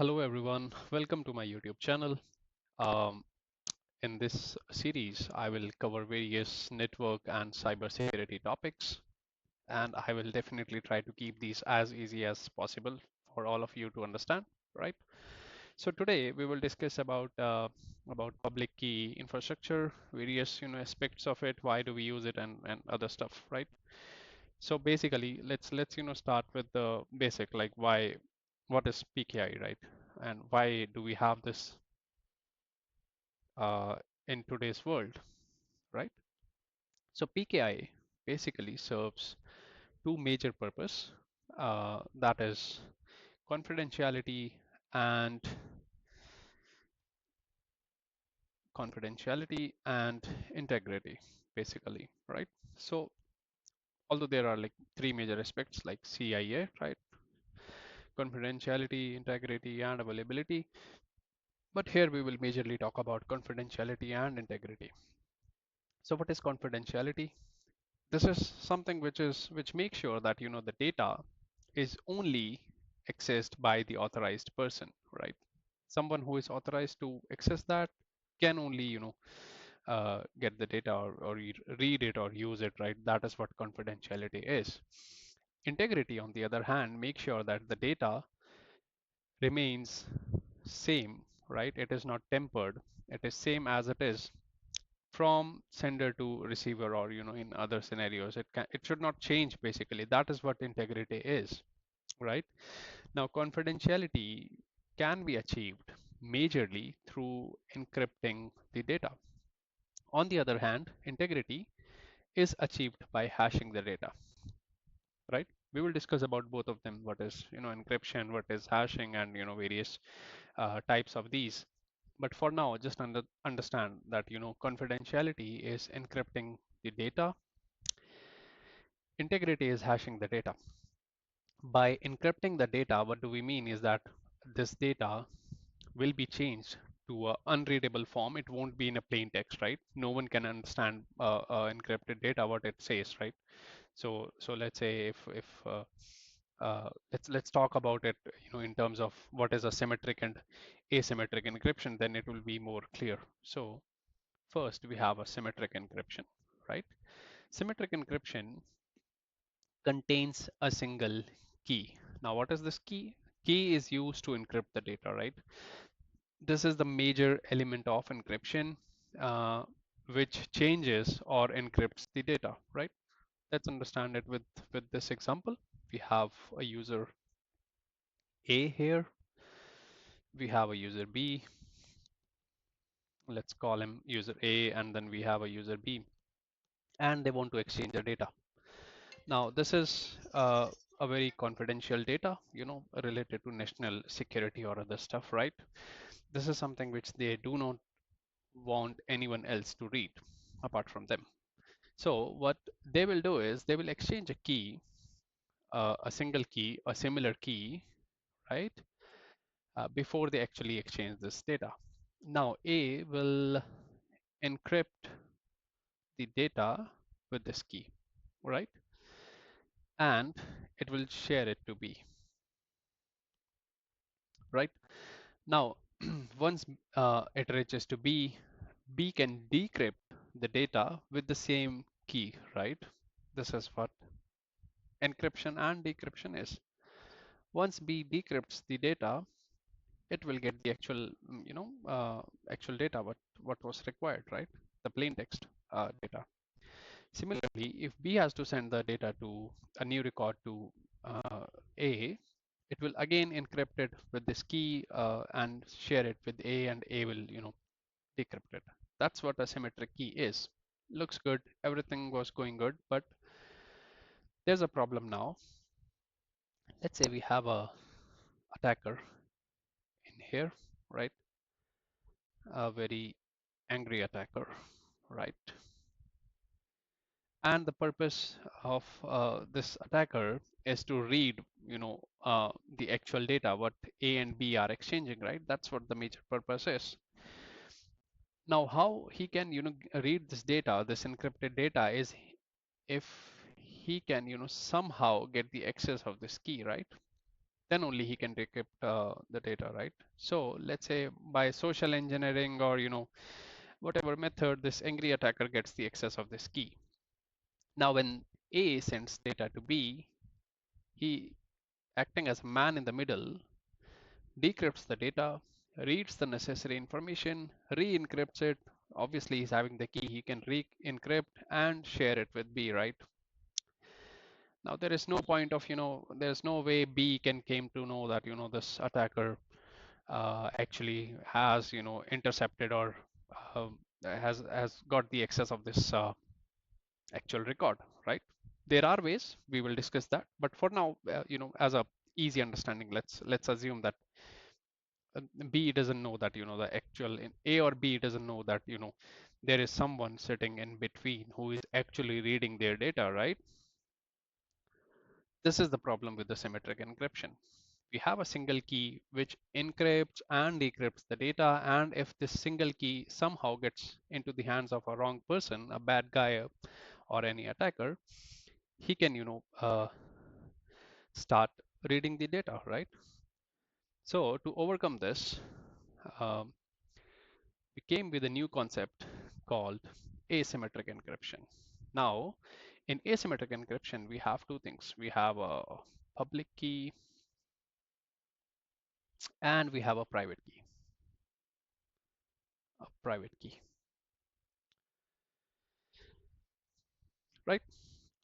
Hello everyone, welcome to my YouTube channel. Um, in this series, I will cover various network and cybersecurity topics, and I will definitely try to keep these as easy as possible for all of you to understand, right? So today we will discuss about public key infrastructure, various aspects of it, why do we use it, and other stuff, right? So basically, let's start with the basic, like what is PKI, right? And why do we have this uh, in today's world, right? So PKI basically serves two major purpose, that is confidentiality and confidentiality and integrity, basically, right? So although there are like three major aspects like CIA, right? Confidentiality, integrity, and availability. But here we will majorly talk about confidentiality and integrity. So what is confidentiality? This is something which makes sure that the data is only accessed by the authorized person, right? Someone who is authorized to access that can only get the data or read it or use it, right? That is what confidentiality is. Integrity, on the other hand, makes sure that the data remains same, right? It is not tempered. It is same as it is from sender to receiver, or in other scenarios it should not change. Basically, that is what integrity is, right? Now confidentiality can be achieved majorly through encrypting the data. On the other hand, integrity is achieved by hashing the data, right? We will discuss about both of them, what is encryption, what is hashing, and various types of these. But for now, just understand that confidentiality is encrypting the data, integrity is hashing the data. By encrypting the data, what do we mean is that this data will be changed to a unreadable form. It won't be in a plain text, right? No one can understand encrypted data what it says, right? So let's say if let's talk about it, in terms of what is a symmetric and asymmetric encryption, then it will be more clear. So first we have a symmetric encryption, right? Symmetric encryption contains a single key. Now, what is this key? Key is used to encrypt the data, right? This is the major element of encryption, uh, which changes or encrypts the data, right? Let's understand it with this example. We have a user A here. We have a user B. Let's call him user A, and then we have a user B, and they want to exchange their data. Now, this is a very confidential data, related to national security or other stuff, right? This is something which they do not want anyone else to read apart from them. So what they will do is they will exchange a key, a single key, a similar key, right? Before they actually exchange this data. Now, A will encrypt the data with this key, right? And it will share it to B, right? Now, once it reaches to B, B can decrypt the data with the same key, right? This is what encryption and decryption is. Once B decrypts the data, it will get the actual, actual data, what was required, right? The plain text data. Similarly, if B has to send the data to a new record to A, it will again encrypt it with this key and share it with A, and A will, decrypt it. That's what a symmetric key is. Looks good, everything was going good, but there's a problem now. Let's say we have a attacker in here, right? A very angry attacker, right? And the purpose of this attacker is to read, the actual data, what A and B are exchanging, right? That's what the major purpose is. Now, how he can, read this data, this encrypted data, is if he can, somehow get the access of this key, right? then only he can decrypt the data, right? So let's say by social engineering or whatever method, this angry attacker gets the access of this key. Now when A sends data to B, he, acting as a man in the middle, decrypts the data, reads the necessary information, re-encrypts it. Obviously he's having the key, he can re-encrypt and share it with B, right? Now there is no point of, there's no way B can came to know that, this attacker actually has, intercepted or has got the access of this actual record, right? There are ways, we will discuss that, but for now, as a easy understanding, let's assume that B doesn't know that, the actual in A or B doesn't know that, there is someone sitting in between who is actually reading their data, right? This is the problem with the symmetric encryption. We have a single key which encrypts and decrypts the data, and if this single key somehow gets into the hands of a wrong person, a bad guy or any attacker, he can, start reading the data, right? So to overcome this, um, we came with a new concept called asymmetric encryption. Now, in asymmetric encryption, we have two things. We have a public key and we have a private key. A private key, right?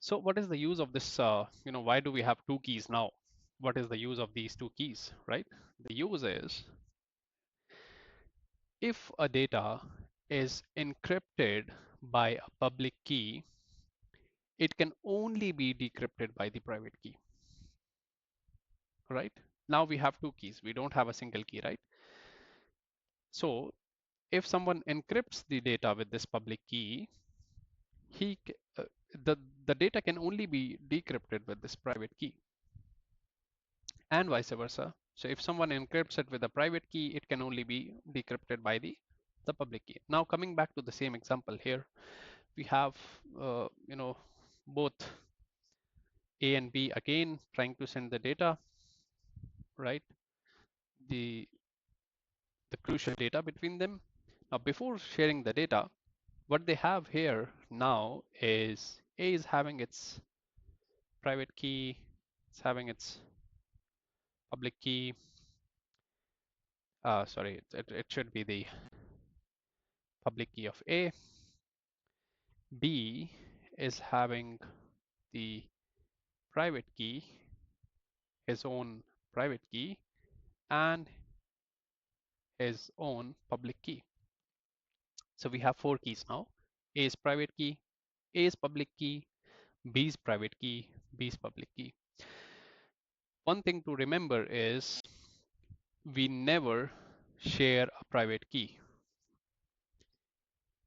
So what is the use of this? Why do we have two keys now? What is the use of these two keys, right? The use is if a data is encrypted by a public key, it can only be decrypted by the private key, right? Now we have two keys. We don't have a single key, right? So if someone encrypts the data with this public key, he uh, the the data can only be decrypted with this private key, and vice versa. So if someone encrypts it with a private key, it can only be decrypted by the public key. Now coming back to the same example here, we have both A and B again trying to send the data, right? The crucial data between them. Now before sharing the data, what they have here now is A is having its private key, it's having its public key. Sorry, it should be the public key of A. B is having the private key, his own private key, and his own public key. So we have four keys now. A is private key, A is public key, B is private key, B is public key. One thing to remember is we never share a private key.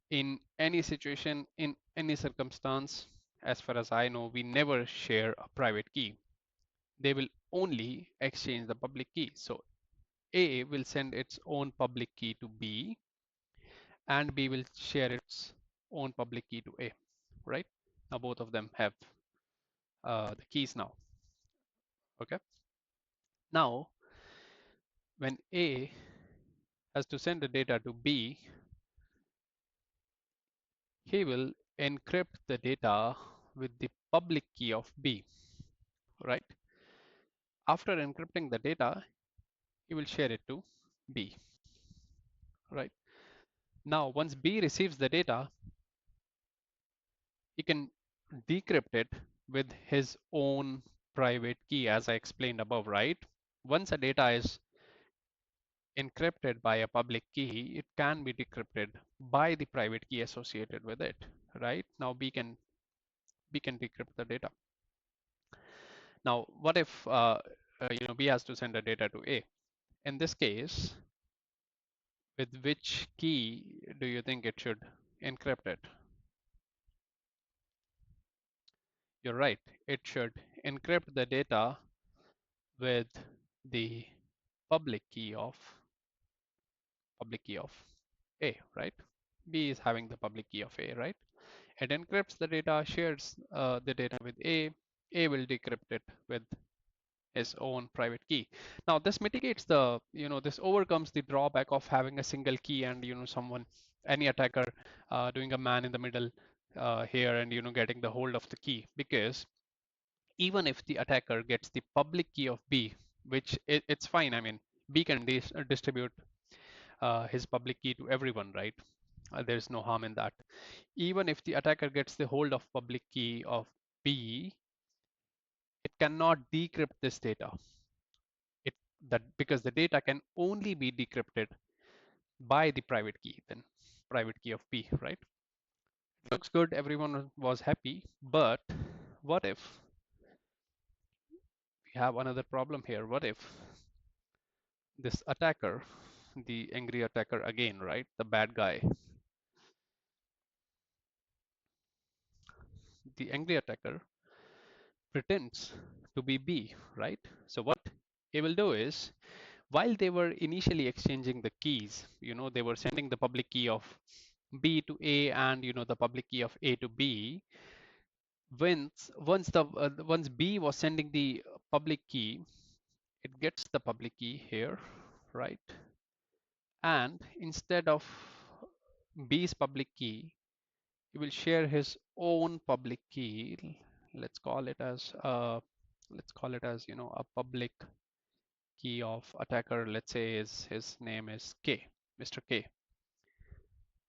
In any situation, in any circumstance, as far as I know, we never share a private key. They will only exchange the public key. So A will send its own public key to B, and B will share its own public key to A, right? Now both of them have the keys now, okay? Now, when A has to send the data to B, he will encrypt the data with the public key of B, right? After encrypting the data, he will share it to B, right? Now, once B receives the data, he can decrypt it with his own private key, as I explained above, right? Once a data is encrypted by a public key, it can be decrypted by the private key associated with it, right? Now B can decrypt the data. Now, what if B has to send the data to A? In this case, with which key do you think it should encrypt it? You're right. It should encrypt the data with the public key of A, right? B is having the public key of A, right? It encrypts the data, shares the data with A. A will decrypt it with his own private key. Now this mitigates the, this overcomes the drawback of having a single key and, someone, any attacker doing a man in the middle here and, getting the hold of the key, because even if the attacker gets the public key of B, which it's fine. I mean, B can distribute his public key to everyone, right? There's no harm in that. Even if the attacker gets the hold of public key of B, it cannot decrypt this data. It that because the data can only be decrypted by the private key, then private key of B, right? Looks good, everyone was happy, but what if we have another problem here? What if this attacker, the angry attacker again, right? The bad guy, the angry attacker pretends to be B, right? So what he will do is, while they were initially exchanging the keys, they were sending the public key of B to A and, the public key of A to B. Once B was sending the public key, it gets the public key here, right? And instead of B's public key, he will share his own public key. Let's call it as a public key of attacker. Let's say his name is K, Mr. K.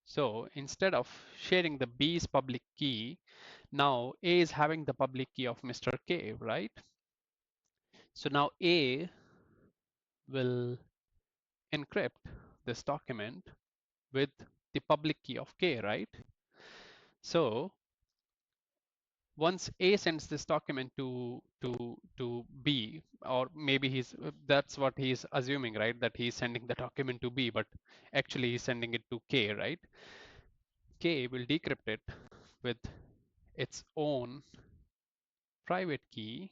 So instead of sharing the B's public key, now A is having the public key of Mr. K, right? So now A will encrypt this document with the public key of K, right? So once A sends this document to B, or maybe that's what he's assuming, right? That he's sending the document to B, but actually he's sending it to K, right? K will decrypt it with its own private key,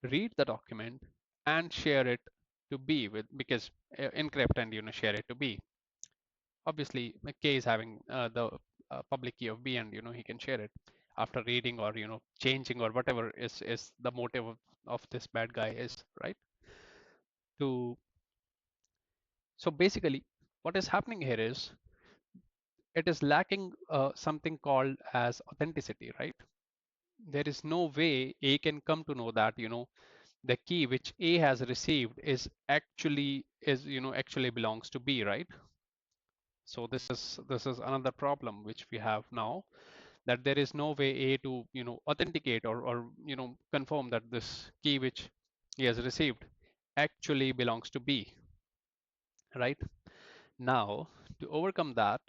read the document, and share it to B because encrypt and share it to B. Obviously, K is having the public key of B, and he can share it after reading or changing or whatever is the motive of this bad guy is, right? To So basically, what is happening here is it is lacking something called as authenticity, right? There is no way A can come to know that the key which A has received actually belongs to B, right? So this is another problem which we have now, that there is no way A to authenticate or confirm that this key which he has received actually belongs to B, right? Now to overcome that,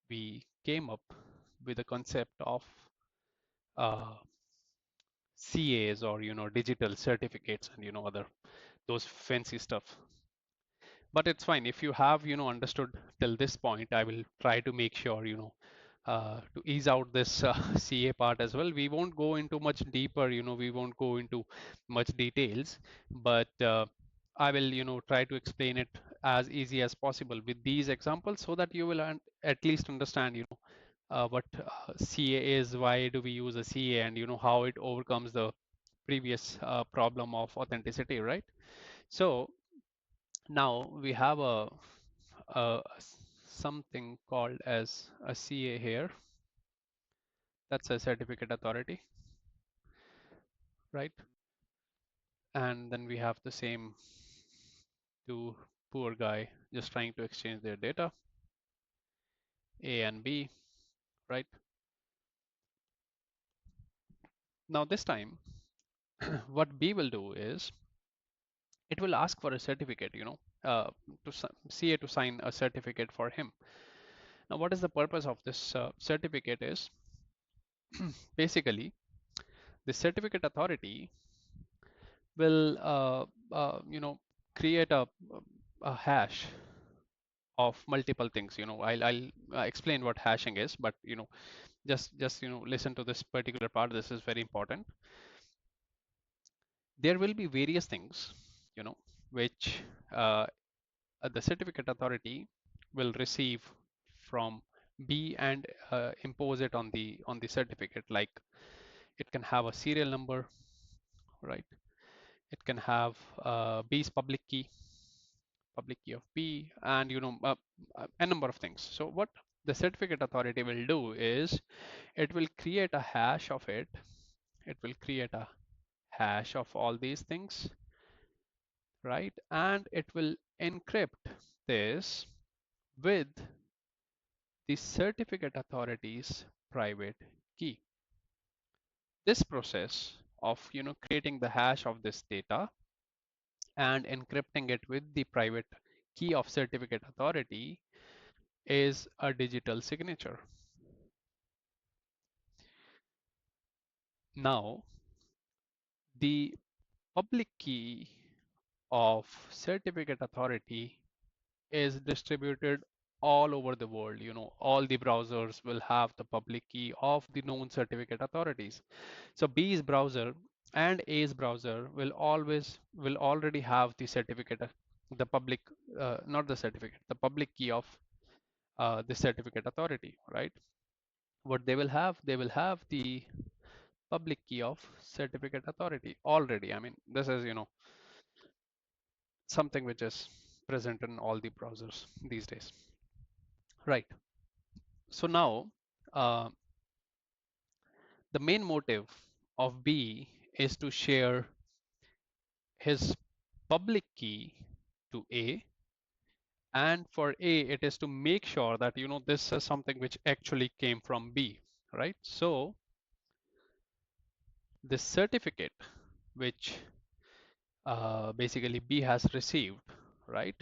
we came up with a concept of uh, CAs, or digital certificates, and other those fancy stuff. But it's fine if you have understood till this point. I will try to make sure to ease out this CA part as well. We won't go into much deeper, we won't go into much details, but I will try to explain it as easy as possible with these examples, so that you will at least understand what CA is, why do we use a CA, and how it overcomes the previous problem of authenticity, right? So now we have a something called as a CA here. That's a certificate authority, right? And then we have the same two poor guy just trying to exchange their data, A and B, right? Now this time, what B will do is it will ask for a certificate, to CA to sign a certificate for him. Now, what is the purpose of this certificate is basically the certificate authority will create a hash of multiple things. I'll explain what hashing is, but just listen to this particular part. This is very important. There will be various things which the certificate authority will receive from B and impose it on the certificate. Like it can have a serial number, right? It can have B's public key of B, and a number of things. So what the certificate authority will do is it will create a hash of it. It will create a hash of all these things, right? And it will encrypt this with the certificate authority's private key. This process of creating the hash of this data and encrypting it with the private key of certificate authority is a digital signature. Now, the public key of certificate authority is distributed all over the world. All the browsers will have the public key of the known certificate authorities. So B's browser and A's browser will already have the certificate, the public, not the certificate, the public key of the certificate authority, right? What they will have the public key of certificate authority already. I mean, this is something which is present in all the browsers these days, right? So now, uh, the main motive of B is to share his public key to A, and for A it is to make sure that this is something which actually came from B, right? So this certificate which basically B has received, right?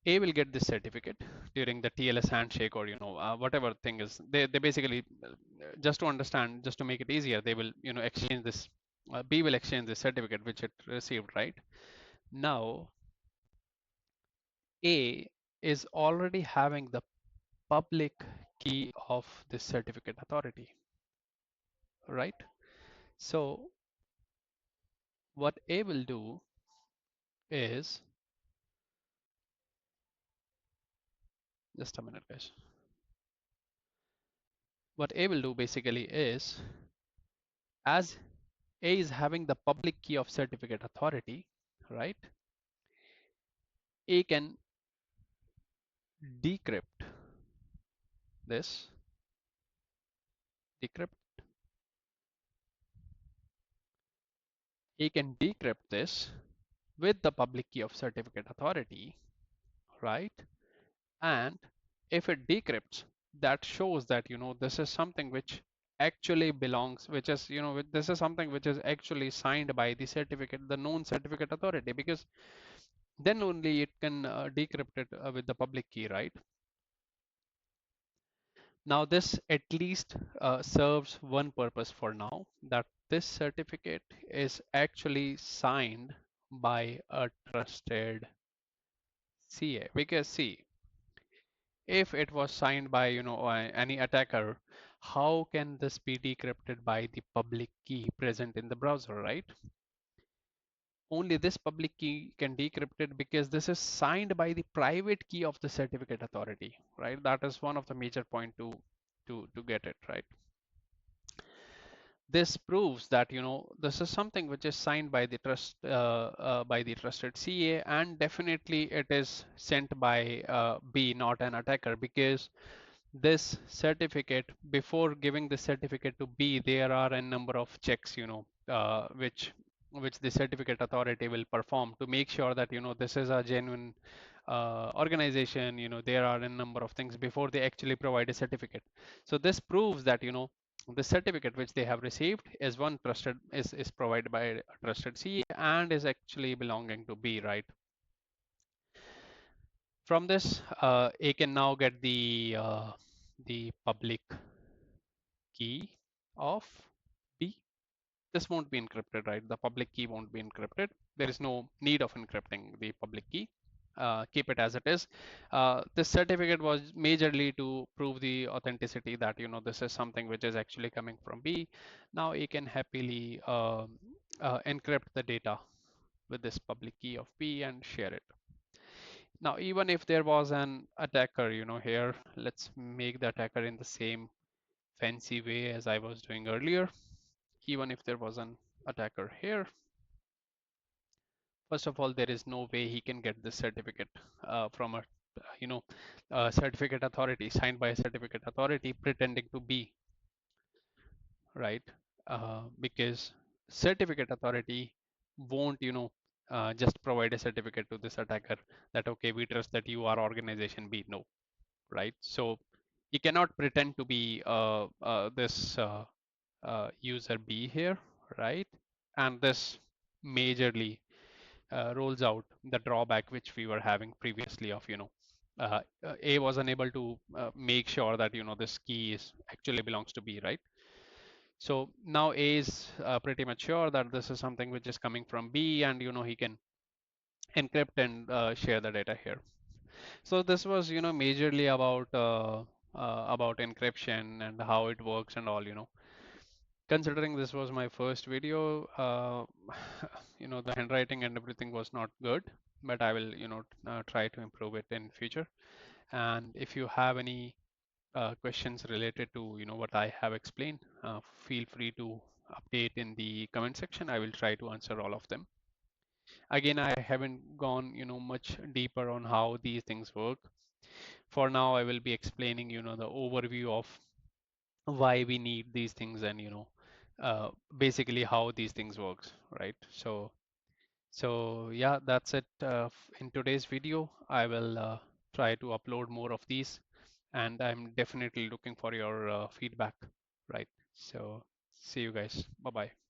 A will get this certificate during the TLS handshake, or whatever thing is. They basically, just to understand, just to make it easier, they will exchange this. B will exchange this certificate which it received, right? Now A is already having the public key of this certificate authority, right? So what A will do is, just a minute, guys. What A will do basically is, as A is having the public key of certificate authority, right? A can decrypt this, decrypt, A can decrypt this with the public key of certificate authority, right? And if it decrypts, that shows that this is something which actually belongs, which is this is something which is actually signed by the certificate, the known certificate authority, because then only it can decrypt it with the public key, right? Now this at least serves one purpose for now, that this certificate is actually signed by a trusted CA. Because see, if it was signed by any attacker, how can this be decrypted by the public key present in the browser, right? Only this public key can decrypt it because this is signed by the private key of the certificate authority, right? That is one of the major point to get it right. This proves that this is something which is signed by the by the trusted CA, and definitely it is sent by B, not an attacker, because this certificate, before giving the certificate to B, there are a number of checks which the certificate authority will perform to make sure that this is a genuine organization. There are a number of things before they actually provide a certificate. So this proves that the certificate which they have received is one trusted, is provided by a trusted CA and is actually belonging to B, right? From this, A can now get the public key of B. This won't be encrypted, right? The public key won't be encrypted. There is no need of encrypting the public key. Keep it as it is. This certificate was majorly to prove the authenticity, that this is something which is actually coming from B. Now A can happily encrypt the data with this public key of B and share it. Now, even if there was an attacker, here, let's make the attacker in the same fancy way as I was doing earlier. Even if there was an attacker here. First of all, there is no way he can get this certificate from a you know a certificate authority signed by a certificate authority pretending to be, right? Because certificate authority won't just provide a certificate to this attacker that okay, we trust that you are organization B. No, right? So you cannot pretend to be this user B here, right? And this majorly rolls out the drawback which we were having previously of A was unable to make sure that this key is actually belongs to B, right? So now A is pretty much sure that this is something which is coming from B, and he can encrypt and share the data here. So this was majorly about encryption and how it works and all. Considering this was my first video, the handwriting and everything was not good, but I will try to improve it in future. And if you have any questions related to what I have explained, feel free to update in the comment section. I will try to answer all of them. Again, I haven't gone much deeper on how these things work. For now, I will be explaining the overview of why we need these things, and basically how these things works, right? So yeah, that's it in today's video. I will try to upload more of these, and I'm definitely looking for your feedback, right? So see you guys. Bye bye.